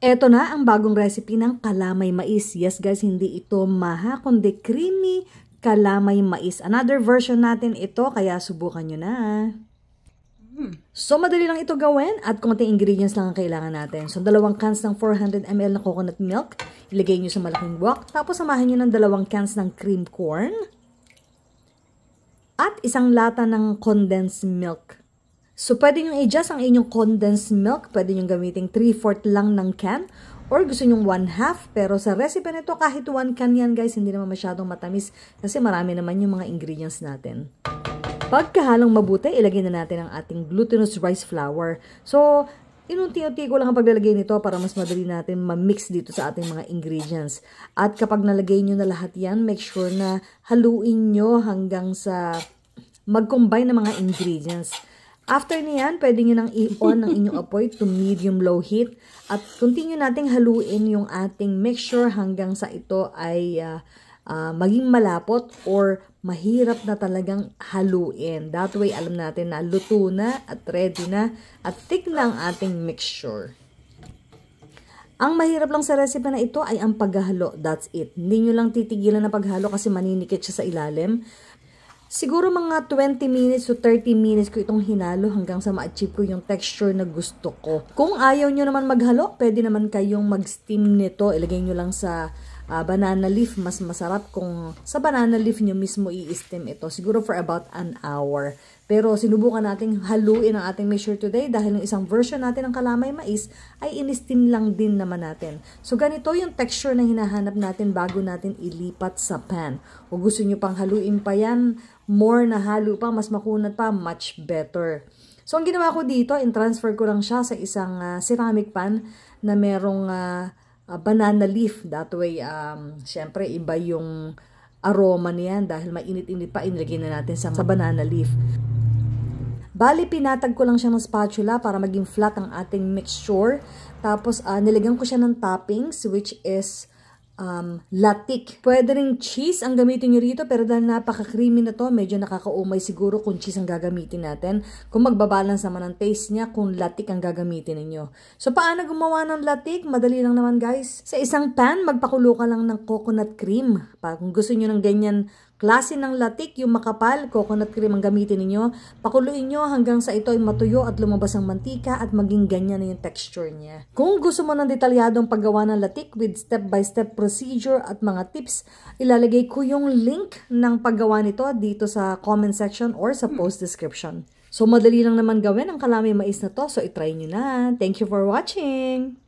Eto na ang bagong recipe ng kalamay mais. Yes guys, hindi ito maha, kundi creamy kalamay mais. Another version natin ito, kaya subukan nyo na. So, madali lang ito gawin at konting ingredients lang ang kailangan natin. So, 2 cans ng 400 ml na coconut milk. Ilagay nyo sa malaking wok. Tapos, samahan nyo ng 2 cans ng cream corn. At 1 lata ng condensed milk. So, pwede nyo i-adjust ang inyong condensed milk. Pwede nyo gamitin 3/4 lang ng can. Or gusto nyo 1/2. Pero sa recipe nito, kahit 1 can yan guys, hindi naman masyadong matamis. Kasi marami naman yung mga ingredients natin. Pagkahalong mabuti, ilagay na natin ang ating glutinous rice flour. So, inunti-unti ko lang ang paglalagay nito para mas madali natin ma-mix dito sa ating mga ingredients. At kapag nalagay nyo na lahat yan, make sure na haluin nyo hanggang sa mag-combine ng mga ingredients. After niyan, pwede nyo nang i-on ang inyong apoy to medium-low heat. At continue nating haluin yung ating mixture hanggang sa ito ay maging malapot or mahirap na talagang haluin. That way, alam natin na luto na at ready na at thick na ang ating mixture. Ang mahirap lang sa recipe na ito ay ang paghahalo. That's it. Hindi nyo lang titigilan na paghalo kasi maninikit siya sa ilalim. Siguro mga 20 minutes to 30 minutes ko itong hinalo hanggang sa ma-achieve ko yung texture na gusto ko. Kung ayaw nyo naman maghalo, pwede naman kayong mag-steam nito. Ilagay nyo lang sa banana leaf. Mas masarap kung sa banana leaf nyo mismo i-steam ito. Siguro for about an hour. Pero sinubukan nating haluin ang ating mixture today dahil yung isang version natin ng kalamay mais ay in-steam lang din naman natin. So ganito yung texture na hinahanap natin bago natin ilipat sa pan. O gusto nyo pang haluin pa yan, more na halo pa, mas makunat pa, much better. So ang ginawa ko dito, in-transfer ko lang siya sa isang ceramic pan na merong banana leaf. That way, syempre, iba yung aroma niyan dahil mainit-init pa, inilagay na natin sa banana leaf. Bali, pinatag ko lang siya ng spatula para maging flat ang ating mixture. Tapos, nilagyan ko siya ng toppings, which is latik. Pwede rin cheese ang gamitin nyo rito, pero dahil napaka-creamy na to, medyo nakakaumay siguro kung cheese ang gagamitin natin. Kung magbabalance naman ang taste niya, kung latik ang gagamitin ninyo. So, paano gumawa ng latik? Madali lang naman guys. Sa isang pan, magpakulo ka lang ng coconut cream. Kung gusto nyo ng ganyan klase ng latik, yung makapal, coconut cream ang gamitin niyo. Pakuluin nyo hanggang sa ito ay matuyo at lumabas ang mantika at maging ganyan na yung texture niya. Kung gusto mo ng detalyadong paggawa ng latik with step-by-step procedure at mga tips, ilalagay ko yung link ng paggawa nito dito sa comment section or sa post description. So, madali lang naman gawin ang kalamay mais na to. So, itry nyo na. Thank you for watching!